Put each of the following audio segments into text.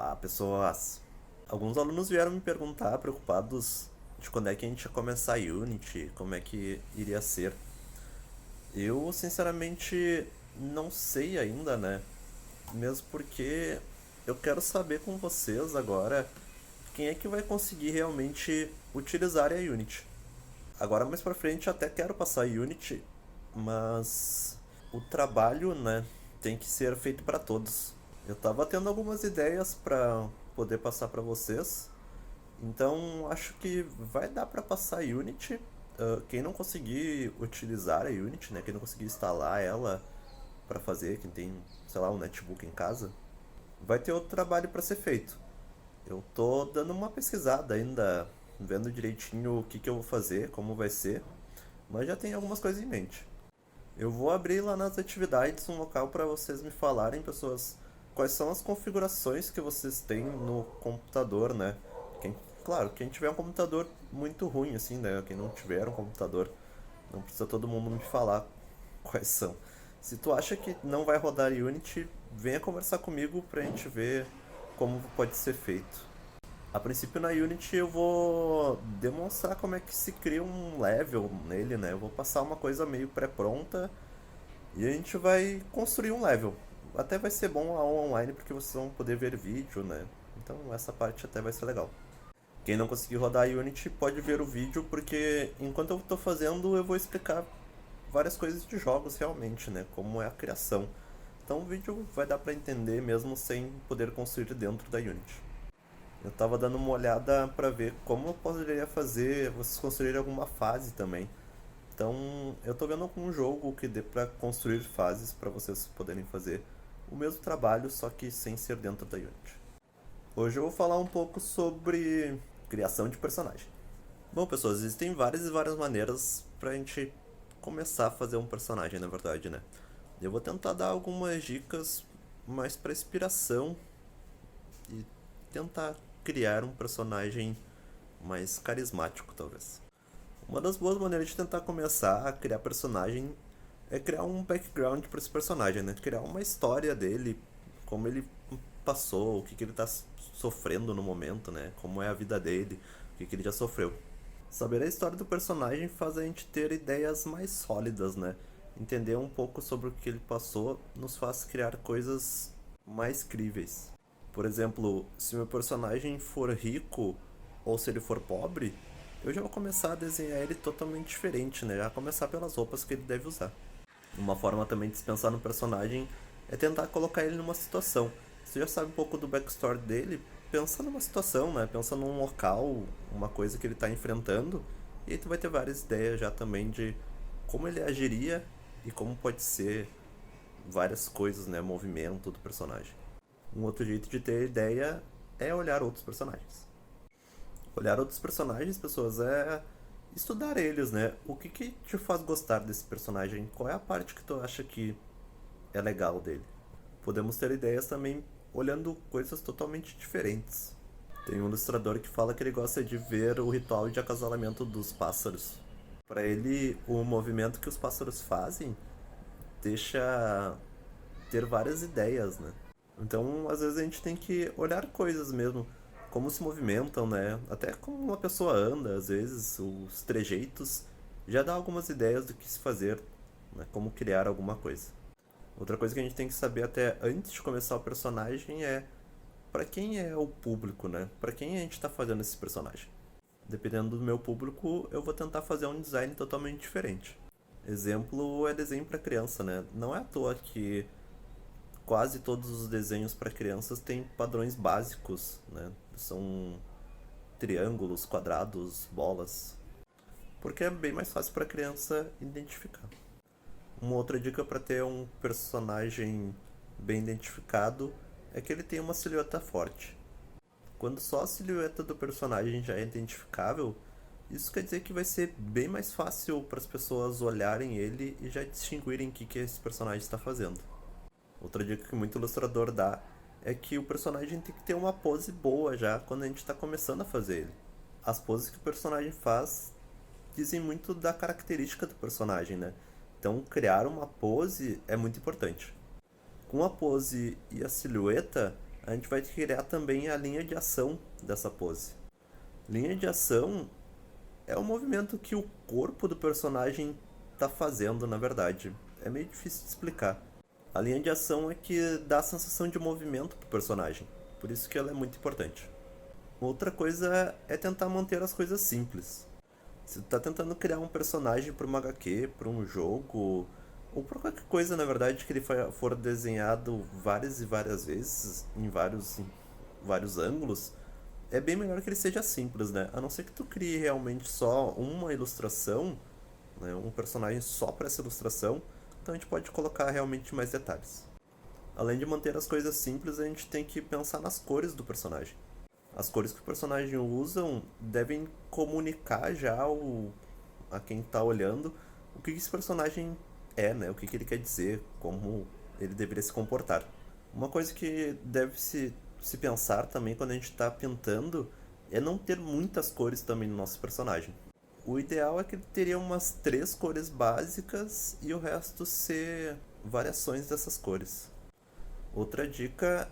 Olá, pessoas! Alguns alunos vieram me perguntar, preocupados de quando é que a gente ia começar a Unity, como é que iria ser. Eu, sinceramente, não sei ainda, né? Mesmo porque eu quero saber com vocês agora quem é que vai conseguir realmente utilizar a Unity. Agora, mais pra frente, eu até quero passar a Unity, mas o trabalho, né, tem que ser feito para todos. Eu tava tendo algumas ideias para poder passar para vocês, então acho que vai dar para passar a Unity. Quem não conseguir utilizar a Unity, né, quem não conseguir instalar ela para fazer, quem tem, sei lá, um netbook em casa, vai ter outro trabalho para ser feito. Eu tô dando uma pesquisada ainda, vendo direitinho o que que eu vou fazer, como vai ser, mas já tem algumas coisas em mente. Eu vou abrir lá nas atividades um local para vocês me falarem, pessoas, quais são as configurações que vocês têm no computador, né? Claro, quem tiver um computador muito ruim, assim, né? Quem não tiver um computador, não precisa todo mundo me falar quais são. Se tu acha que não vai rodar Unity, venha conversar comigo pra gente ver como pode ser feito. A princípio na Unity eu vou demonstrar como é que se cria um level nele, né? Eu vou passar uma coisa meio pré-pronta e a gente vai construir um level. Até vai ser bom a online porque vocês vão poder ver vídeo, né? Então essa parte até vai ser legal. Quem não conseguir rodar a Unity pode ver o vídeo porque enquanto eu estou fazendo eu vou explicar várias coisas de jogos realmente, né? Como é a criação. Então o vídeo vai dar para entender mesmo sem poder construir dentro da Unity. Eu tava dando uma olhada para ver como eu poderia fazer vocês construírem alguma fase também. Então, eu tô vendo algum jogo que dê para construir fases para vocês poderem fazer o mesmo trabalho, só que sem ser dentro da Unity. Hoje eu vou falar um pouco sobre criação de personagem. Bom, pessoas, existem várias e várias maneiras pra gente começar a fazer um personagem, na verdade, né? Eu vou tentar dar algumas dicas mais para inspiração e tentar criar um personagem mais carismático, talvez. Uma das boas maneiras de tentar começar a criar personagem é criar um background para esse personagem, né? Criar uma história dele, como ele passou, o que, que ele está sofrendo no momento, né? Como é a vida dele, o que, que ele já sofreu. Saber a história do personagem faz a gente ter ideias mais sólidas, né? Entender um pouco sobre o que ele passou nos faz criar coisas mais críveis. Por exemplo, se meu personagem for rico ou se ele for pobre, eu já vou começar a desenhar ele totalmente diferente, né? Já começar pelas roupas que ele deve usar. Uma forma também de se pensar no personagem é tentar colocar ele numa situação. Você já sabe um pouco do backstory dele, pensa numa situação, né? Pensa num local, uma coisa que ele está enfrentando, e aí tu vai ter várias ideias já também de como ele agiria e como pode ser várias coisas, né? Movimento do personagem. Um outro jeito de ter ideia é olhar outros personagens. Olhar outros personagens, pessoas, é estudar eles, né? O que que te faz gostar desse personagem? Qual é a parte que tu acha que é legal dele? Podemos ter ideias também olhando coisas totalmente diferentes. Tem um ilustrador que fala que ele gosta de ver o ritual de acasalamento dos pássaros. Para ele, o movimento que os pássaros fazem deixa ter várias ideias, né? Então, às vezes a gente tem que olhar coisas mesmo, como se movimentam, né? Até como uma pessoa anda, às vezes, os trejeitos já dá algumas ideias do que se fazer, né? Como criar alguma coisa. Outra coisa que a gente tem que saber até antes de começar o personagem é para quem é o público, né? Para quem a gente está fazendo esse personagem. Dependendo do meu público, eu vou tentar fazer um design totalmente diferente. Exemplo é desenho para criança, né? Não é à toa que quase todos os desenhos para crianças têm padrões básicos, né? São triângulos, quadrados, bolas, porque é bem mais fácil para a criança identificar. Uma outra dica para ter um personagem bem identificado é que ele tenha uma silhueta forte. Quando só a silhueta do personagem já é identificável, isso quer dizer que vai ser bem mais fácil para as pessoas olharem ele e já distinguirem o que, que esse personagem está fazendo. Outra dica que muito ilustrador dá é que o personagem tem que ter uma pose boa já quando a gente está começando a fazer ele. As poses que o personagem faz dizem muito da característica do personagem, né? Então criar uma pose é muito importante. Com a pose e a silhueta, a gente vai criar também a linha de ação dessa pose. Linha de ação é o movimento que o corpo do personagem está fazendo, na verdade. É meio difícil de explicar. A linha de ação é que dá a sensação de movimento pro personagem. Por isso que ela é muito importante. Outra coisa é tentar manter as coisas simples. Se tu tá tentando criar um personagem para uma HQ, para um jogo, ou para qualquer coisa, na verdade, que ele for desenhado várias e várias vezes, vários ângulos, é bem melhor que ele seja simples, né? A não ser que tu crie realmente só uma ilustração, né? Um personagem só para essa ilustração, então a gente pode colocar realmente mais detalhes. Além de manter as coisas simples, a gente tem que pensar nas cores do personagem. As cores que o personagem usa devem comunicar já a quem está olhando o que esse personagem é, né? O que ele quer dizer, como ele deveria se comportar. Uma coisa que deve se pensar também quando a gente está pintando é não ter muitas cores também no nosso personagem. O ideal é que ele teria umas 3 cores básicas e o resto ser variações dessas cores. Outra dica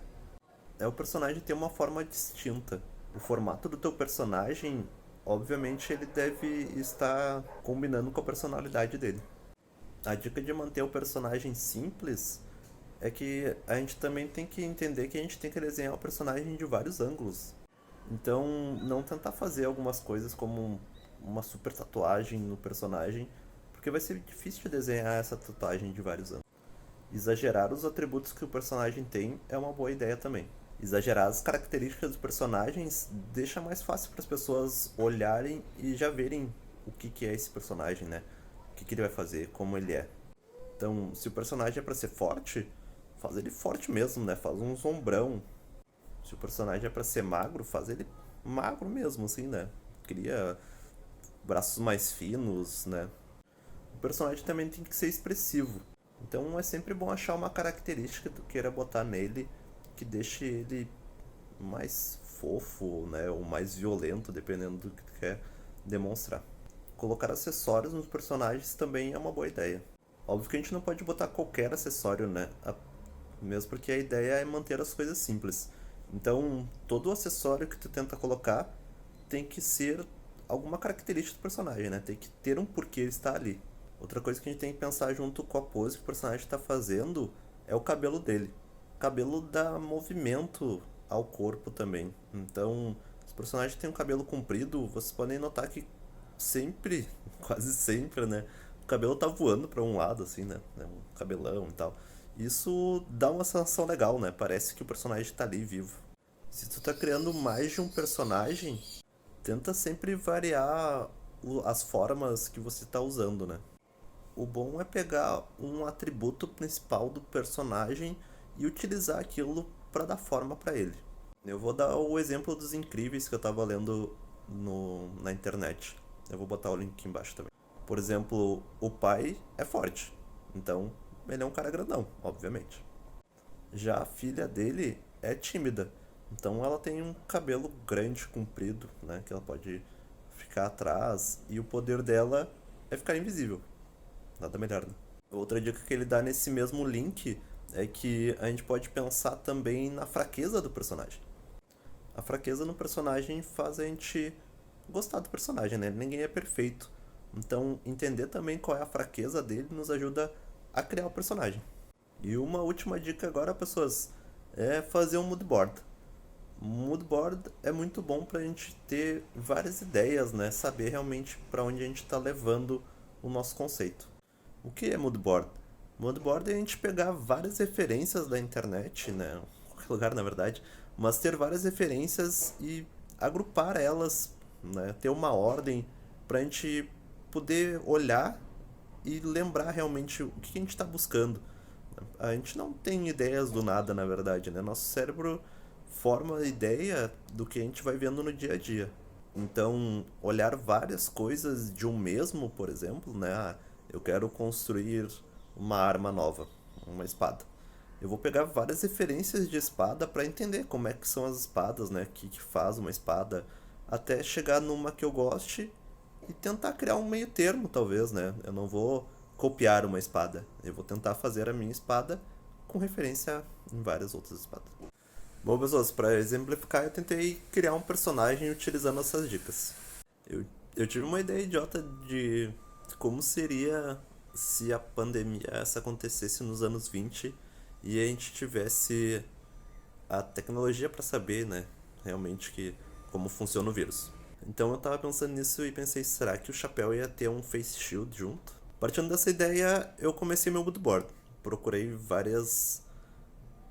é o personagem ter uma forma distinta. O formato do teu personagem, obviamente, ele deve estar combinando com a personalidade dele. A dica de manter o personagem simples é que a gente também tem que entender que a gente tem que desenhar o personagem de vários ângulos. Então, não tentar fazer algumas coisas como uma super tatuagem no personagem, porque vai ser difícil de desenhar essa tatuagem de vários ângulos. Exagerar os atributos que o personagem tem é uma boa ideia também. Exagerar as características dos personagens deixa mais fácil para as pessoas olharem e já verem o que é esse personagem, né? O que ele vai fazer, como ele é. Então, se o personagem é para ser forte, faz ele forte mesmo, né? Faz um sombrão. Se o personagem é para ser magro, faz ele magro mesmo, assim, né? Cria braços mais finos, né? O personagem também tem que ser expressivo. Então é sempre bom achar uma característica que tu queira botar nele que deixe ele mais fofo, né? Ou mais violento, dependendo do que tu quer demonstrar. Colocar acessórios nos personagens também é uma boa ideia. Óbvio que a gente não pode botar qualquer acessório, né? Mesmo porque a ideia é manter as coisas simples. Então, todo acessório que tu tenta colocar tem que ser alguma característica do personagem, né? Tem que ter um porquê ele estar ali. Outra coisa que a gente tem que pensar junto com a pose que o personagem está fazendo é o cabelo dele. O cabelo dá movimento ao corpo também. Então, se o personagem tem um cabelo comprido, vocês podem notar que sempre, quase sempre, né? O cabelo tá voando para um lado, assim, né? Um cabelão e tal. Isso dá uma sensação legal, né? Parece que o personagem tá ali vivo. Se tu tá criando mais de um personagem, tenta sempre variar as formas que você tá usando, né? O bom é pegar um atributo principal do personagem e utilizar aquilo para dar forma para ele. Eu vou dar o exemplo dos incríveis que eu tava lendo na internet. Eu vou botar o link aqui embaixo também. Por exemplo, o pai é forte, então ele é um cara grandão, obviamente. Já a filha dele é tímida, então ela tem um cabelo grande, comprido, né, que ela pode ficar atrás e o poder dela é ficar invisível. Nada melhor, né? Outra dica que ele dá nesse mesmo link é que a gente pode pensar também na fraqueza do personagem. A fraqueza no personagem faz a gente gostar do personagem, né? Ninguém é perfeito. Então, entender também qual é a fraqueza dele nos ajuda a criar o personagem. E uma última dica agora, pessoas, é fazer um mood board. Mood board é muito bom pra gente ter várias ideias, né? Saber realmente para onde a gente está levando o nosso conceito. O que é mood board? Mood board é a gente pegar várias referências da internet, né? Qualquer lugar, na verdade, mas ter várias referências e agrupar elas, né? Ter uma ordem pra gente poder olhar e lembrar realmente o que a gente está buscando. A gente não tem ideias do nada, na verdade, né? Nosso cérebro forma a ideia do que a gente vai vendo no dia a dia. Então, olhar várias coisas de um mesmo, por exemplo, né? Eu quero construir uma arma nova, uma espada. Eu vou pegar várias referências de espada para entender como é que são as espadas, né? O que faz uma espada, até chegar numa que eu goste e tentar criar um meio termo, talvez, né? Eu não vou copiar uma espada, eu vou tentar fazer a minha espada com referência em várias outras espadas. Bom, pessoas, para exemplificar, eu tentei criar um personagem utilizando essas dicas. Eu, eu tive uma ideia idiota de como seria se a pandemia essa acontecesse nos anos 20 e a gente tivesse a tecnologia para saber, né, realmente como funciona o vírus. Então eu tava pensando nisso e pensei, será que o chapéu ia ter um face shield junto? Partindo dessa ideia, eu comecei meu mood board. Procurei várias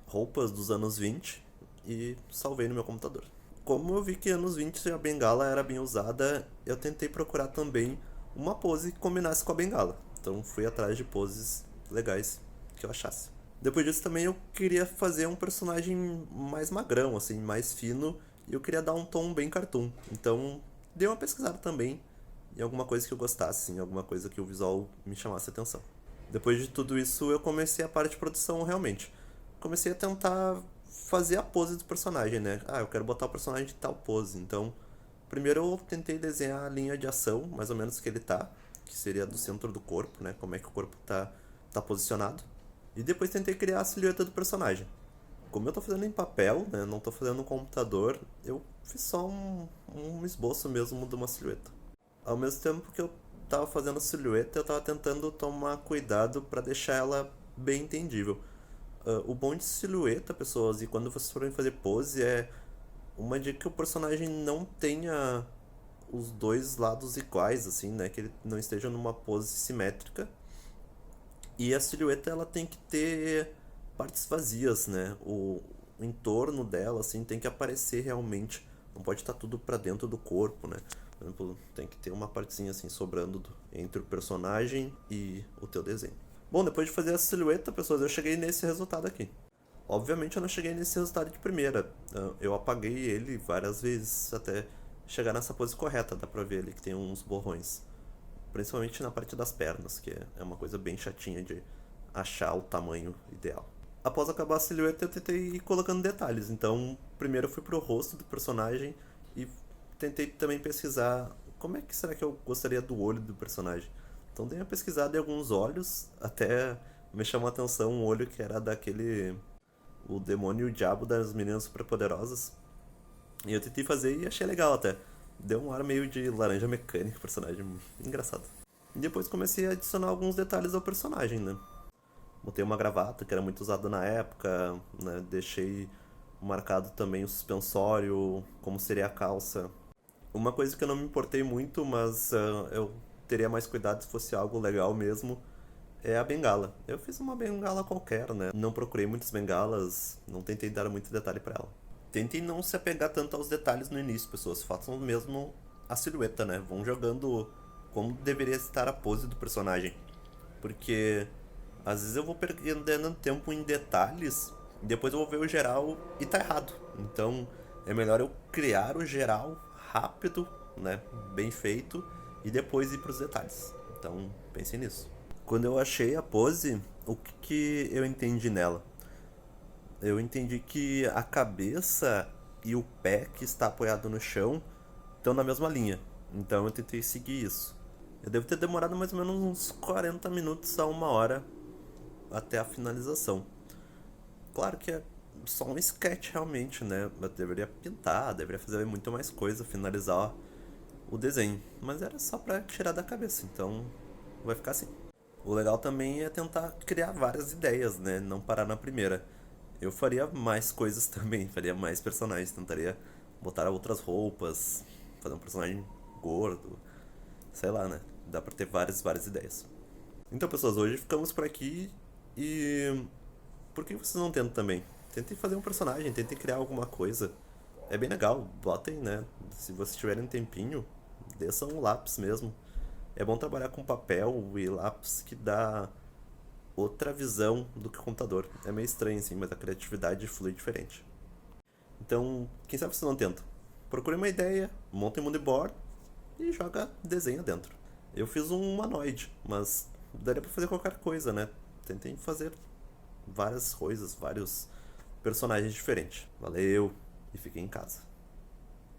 roupas dos anos 20 e salvei no meu computador. Como eu vi que anos 20 a bengala era bem usada, eu tentei procurar também uma pose que combinasse com a bengala. Então fui atrás de poses legais que eu achasse. Depois disso também eu queria fazer um personagem mais magrão, assim, mais fino, e eu queria dar um tom bem cartoon. Então dei uma pesquisada também em alguma coisa que eu gostasse, em alguma coisa que o visual me chamasse a atenção. Depois de tudo isso, eu comecei a parte de produção realmente. Comecei a tentar fazer a pose do personagem, né? Ah, eu quero botar o personagem de tal pose. Então, primeiro eu tentei desenhar a linha de ação, mais ou menos que ele tá, que seria do centro do corpo, né? Como é que o corpo tá posicionado. E depois tentei criar a silhueta do personagem. Como eu tô fazendo em papel, né? Não tô fazendo no computador, eu fiz só um esboço mesmo de uma silhueta. Ao mesmo tempo que eu tava fazendo a silhueta, eu tava tentando tomar cuidado para deixar ela bem entendível. O bom de silhueta, pessoas, e quando vocês forem fazer pose, é uma dica que o personagem não tenha os dois lados iguais, assim, né? Que ele não esteja numa pose simétrica. E a silhueta, ela tem que ter partes vazias, né? O entorno dela, assim, tem que aparecer realmente. Não pode estar tudo pra dentro do corpo, né? Por exemplo, tem que ter uma partezinha, assim, sobrando entre o personagem e o teu desenho. Bom, depois de fazer a silhueta, pessoas, eu cheguei nesse resultado aqui. Obviamente eu não cheguei nesse resultado de primeira. Eu apaguei ele várias vezes até chegar nessa pose correta. Dá pra ver ali que tem uns borrões. Principalmente na parte das pernas, que é uma coisa bem chatinha de achar o tamanho ideal. Após acabar a silhueta, eu tentei ir colocando detalhes. Então, primeiro eu fui pro rosto do personagem e tentei também pesquisar como é que será que eu gostaria do olho do personagem. Então, dei uma pesquisada em alguns olhos, até me chamou a atenção um olho que era daquele o demônio e o diabo das meninas superpoderosas. E eu tentei fazer e achei legal até. Deu um ar meio de laranja mecânica o personagem, engraçado. E depois comecei a adicionar alguns detalhes ao personagem, né? Botei uma gravata que era muito usada na época, né? Deixei marcado também o suspensório, como seria a calça. Uma coisa que eu não me importei muito, mas eu teria mais cuidado se fosse algo legal mesmo, é a bengala. Eu fiz uma bengala qualquer, né? Não procurei muitas bengalas, não tentei dar muito detalhe pra ela. Tentem não se apegar tanto aos detalhes no início, pessoas. Façam mesmo a silhueta, né? Vão jogando como deveria estar a pose do personagem. Porque às vezes eu vou perdendo tempo em detalhes e depois eu vou ver o geral e tá errado. Então é melhor eu criar o geral rápido, né? Bem feito e depois ir pros detalhes. Então pensem nisso. Quando eu achei a pose, o que eu entendi nela? Eu entendi que a cabeça e o pé que está apoiado no chão estão na mesma linha. Então eu tentei seguir isso. Eu devo ter demorado mais ou menos uns 40 minutos a uma hora até a finalização. Claro que é só um sketch realmente, né? Eu deveria pintar, deveria fazer muito mais coisa, finalizar o desenho. Mas era só pra tirar da cabeça, então vai ficar assim. O legal também é tentar criar várias ideias, né? Não parar na primeira. Eu faria mais coisas também, faria mais personagens, tentaria botar outras roupas, fazer um personagem gordo, sei lá, né? Dá pra ter várias ideias. Então, pessoas, hoje ficamos por aqui e por que vocês não tentam também? Tentem fazer um personagem, tentem criar alguma coisa. É bem legal, botem, né? Se vocês tiverem um tempinho, desçam um lápis mesmo. É bom trabalhar com papel e lápis que dá outra visão do que o computador. É meio estranho assim, mas a criatividade flui diferente. Então, quem sabe vocês não tentam? Procure uma ideia, monte um moodboard e joga desenho dentro. Eu fiz um humanoide, mas daria pra fazer qualquer coisa, né? Tentem fazer várias coisas, vários personagens diferentes. Valeu e fiquem em casa.